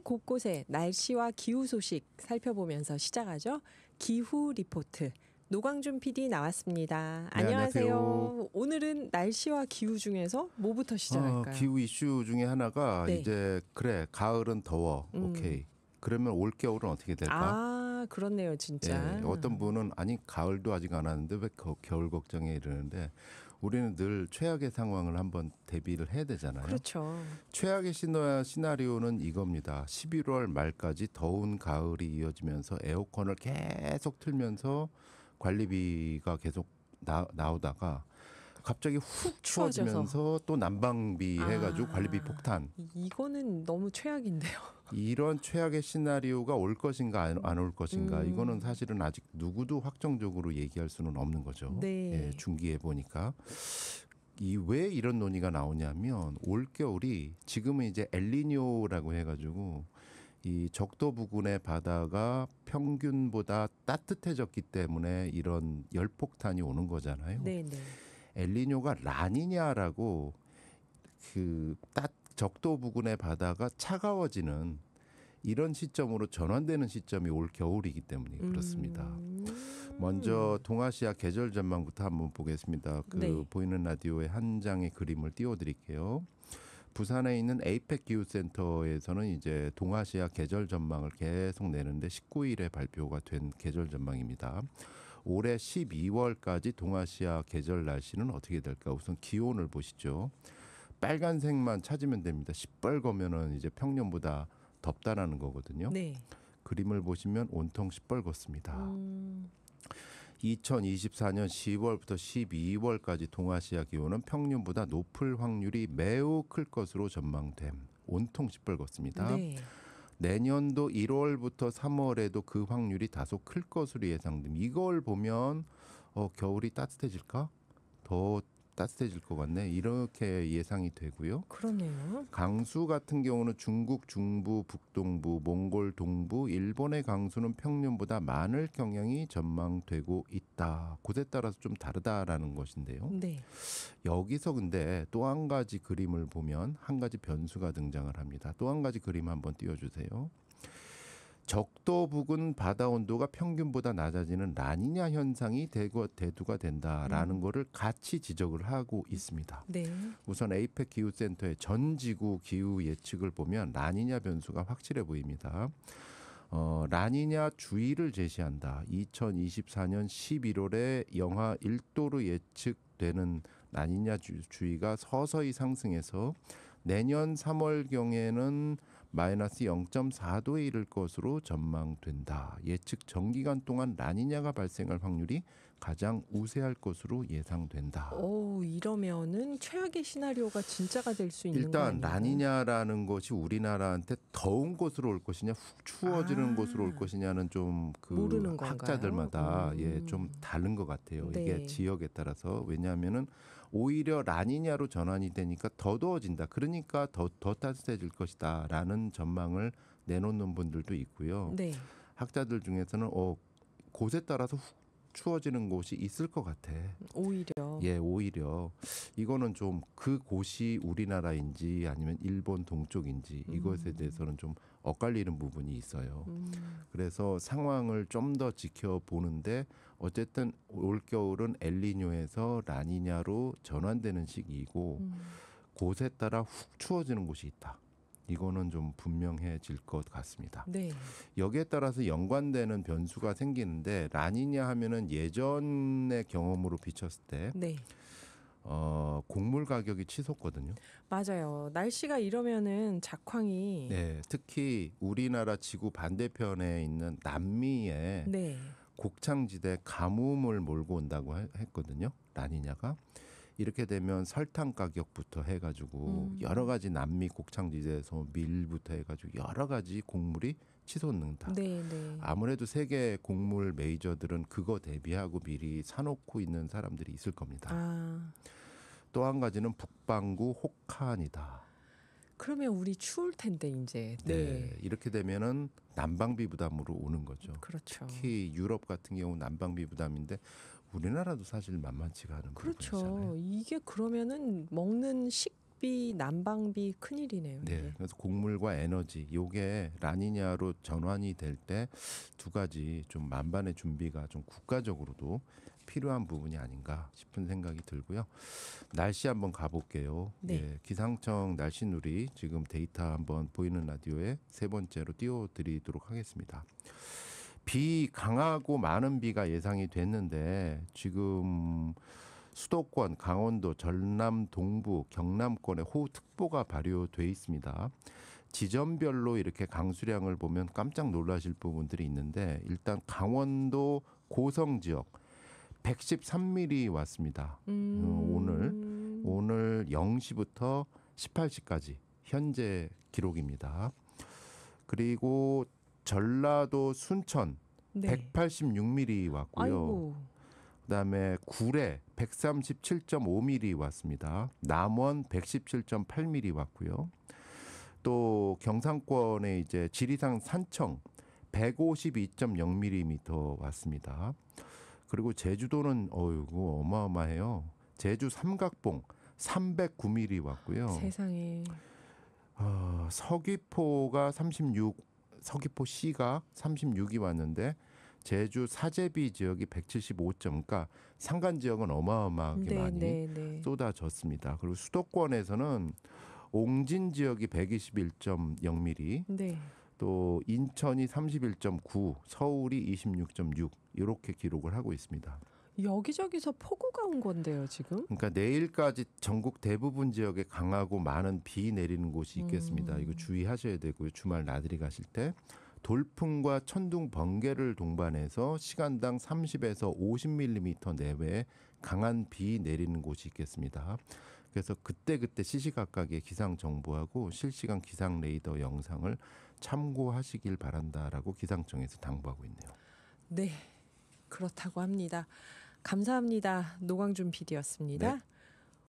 곳곳의 날씨와 기후 소식 살펴보면서 시작하죠. 기후 리포트. 노광준 PD 나왔습니다. 네, 안녕하세요. 오늘은 날씨와 기후 중에서 뭐부터 시작할까요? 기후 이슈 중에 하나가 네. 이제 그래 가을은 더워. 오케이. 그러면 올 겨울은 어떻게 될까? 아, 그렇네요, 진짜. 예, 어떤 분은 아니 가을도 아직 안 왔는데 왜 겨울 걱정해 이러는데 우리는 늘 최악의 상황을 한번 대비를 해야 되잖아요. 그렇죠. 최악의 시나리오는 이겁니다. 11월 말까지 더운 가을이 이어지면서 에어컨을 계속 틀면서 관리비가 계속 나오다가 갑자기 훅 추워지면서 또 난방비 해가지고 관리비 폭탄. 이거는 너무 최악인데요. 이런 최악의 시나리오가 올 것인가 안 올 것인가 이거는 사실은 아직 누구도 확정적으로 얘기할 수는 없는 거죠. 네. 예, 중기에 보니까 왜 이런 논의가 나오냐면 올 겨울이 지금은 이제 엘니뇨라고 해가지고 이 적도 부근의 바다가 평균보다 따뜻해졌기 때문에 이런 열폭탄이 오는 거잖아요. 네, 네. 엘니뇨가 라니냐라고 적도 부근의 바다가 차가워지는 이런 시점으로 전환되는 시점이 올 겨울이기 때문에 그렇습니다. 먼저 동아시아 계절 전망부터 한번 보겠습니다. 네. 보이는 라디오에 한 장의 그림을 띄워드릴게요. 부산에 있는 에이펙 기후센터에서는 이제 동아시아 계절 전망을 계속 내는데 19일에 발표가 된 계절 전망입니다. 올해 12월까지 동아시아 계절 날씨는 어떻게 될까? 우선 기온을 보시죠. 빨간색만 찾으면 됩니다. 시뻘거면은 이제 평년보다 덥다라는 거거든요. 네. 그림을 보시면 온통 시뻘겋습니다. 2024년 10월부터 12월까지 동아시아 기온은 평년보다 높을 확률이 매우 클 것으로 전망됨. 온통 시뻘겋습니다. 네. 내년도 1월부터 3월에도 그 확률이 다소 클 것으로 예상됩니다. 이걸 보면 겨울이 따뜻해질까? 더 따뜻해질 것 같네. 이렇게 예상이 되고요. 그러네요. 강수 같은 경우는 중국 중부, 북동부, 몽골 동부, 일본의 강수는 평년보다 많을 경향이 전망되고 있다. 곳에 따라서 좀 다르다라는 것인데요. 네. 여기서 근데 또 한 가지 그림을 보면 한 가지 변수가 등장을 합니다. 또 한 가지 그림 한번 띄워주세요. 적도 부근 바다 온도가 평균보다 낮아지는 라니냐 현상이 대두가 된다라는 거를 같이 지적을 하고 있습니다. 네. 우선 에이펙 기후센터의 전 지구 기후 예측을 보면 라니냐 변수가 확실해 보입니다. 라니냐 주의를 제시한다. 2024년 11월에 영하 1도로 예측되는 라니냐 주의가 서서히 상승해서 내년 3월경에는 마이너스 0.4도에 이를 것으로 전망된다. 예측 정기간 동안 라니냐가 발생할 확률이 가장 우세할 것으로 예상된다. 이러면은 최악의 시나리오가 진짜가 될 수 있는 거 일단 아니에요? 라니냐라는 것이 우리나라한테 더운 곳으로 올 것이냐 훅 추워지는 곳으로 올 것이냐는 좀 모르는 학자들마다 좀 다른 것 같아요. 네. 이게 지역에 따라서. 왜냐하면은 오히려 라니냐로 전환이 되니까 더 더워진다. 그러니까 더 따뜻해질 것이다라는 전망을 내놓는 분들도 있고요. 네. 학자들 중에서는 곳에 따라서 훅 추워지는 곳이 있을 것 같아. 오히려. 예, 오히려 이거는 좀 그 곳이 우리나라인지 아니면 일본 동쪽인지 이것에 대해서는 좀 엇갈리는 부분이 있어요. 그래서 상황을 좀 더 지켜보는데 어쨌든 올겨울은 엘니뇨에서 라니냐로 전환되는 시기이고 곳에 따라 훅 추워지는 곳이 있다. 이거는 좀 분명해질 것 같습니다. 네. 여기에 따라서 연관되는 변수가 생기는데 라니냐 하면은 예전의 경험으로 비쳤을 때 네. 곡물 가격이 치솟거든요. 맞아요. 날씨가 이러면은 작황이 네, 특히 우리나라 지구 반대편에 있는 남미에 네. 곡창지대 가뭄을 몰고 온다고 했거든요. 라니냐가. 이렇게 되면 설탕 가격부터 해가지고 여러 가지 남미 곡창지대에서 밀부터 해가지고 여러 가지 곡물이 치솟는다. 네, 네. 아무래도 세계 곡물 메이저들은 그거 대비하고 미리 사놓고 있는 사람들이 있을 겁니다. 또 한 가지는 북반구 혹한이다. 그러면 우리 추울 텐데 이제. 네. 이렇게 되면은 난방비 부담으로 오는 거죠. 그렇죠. 특히 유럽 같은 경우 난방비 부담인데 우리나라도 사실 만만치가 않은 그렇죠. 부분이잖아요. 이게 그러면은 먹는 북비, 남방비 큰일이네요. 네, 이게. 그래서 곡물과 에너지 요게 라니냐로 전환이 될 때 두 가지 좀 만반의 준비가 좀 국가적으로도 필요한 부분이 아닌가 싶은 생각이 들고요. 날씨 한번 가볼게요. 네. 예, 기상청 날씨 누리 지금 데이터 한번 보이는 라디오에 세 번째로 띄워드리도록 하겠습니다. 비 강하고 많은 비가 예상이 됐는데 지금 수도권, 강원도, 전남, 동부, 경남권에 호우특보가 발효돼 있습니다. 지점별로 이렇게 강수량을 보면 깜짝 놀라실 부분들이 있는데 일단 강원도 고성 지역 113mm 왔습니다. 오늘 0시부터 18시까지 현재 기록입니다. 그리고 전라도 순천 네. 186mm 왔고요. 아이고. 그다음에 구례 137.5mm 왔습니다. 남원 117.8mm 왔고요. 또 경상권에 이제 지리산 산청 152.0mm 왔습니다. 그리고 제주도는 어이구 어마어마해요. 제주 삼각봉 309mm 왔고요. 세상에. 서귀포가 36, 서귀포시가 36이 왔는데 제주 사제비 지역이 175점, 그러니까 산간 지역은 어마어마하게 많이 쏟아졌습니다. 그리고 수도권에서는 옹진 지역이 121.0mm, 네. 또 인천이 31.9, 서울이 26.6 이렇게 기록을 하고 있습니다. 여기저기서 폭우가 온 건데요, 지금. 그러니까 내일까지 전국 대부분 지역에 강하고 많은 비 내리는 곳이 있겠습니다. 이거 주의하셔야 되고요. 주말 나들이 가실 때 돌풍과 천둥, 번개를 동반해서 시간당 30에서 50mm 내외의 강한 비 내리는 곳이 있겠습니다. 그래서 그때그때 시시각각의 기상 정보하고 실시간 기상 레이더 영상을 참고하시길 바란다라고 기상청에서 당부하고 있네요. 네, 그렇다고 합니다. 감사합니다. 노광준 PD였습니다. 네.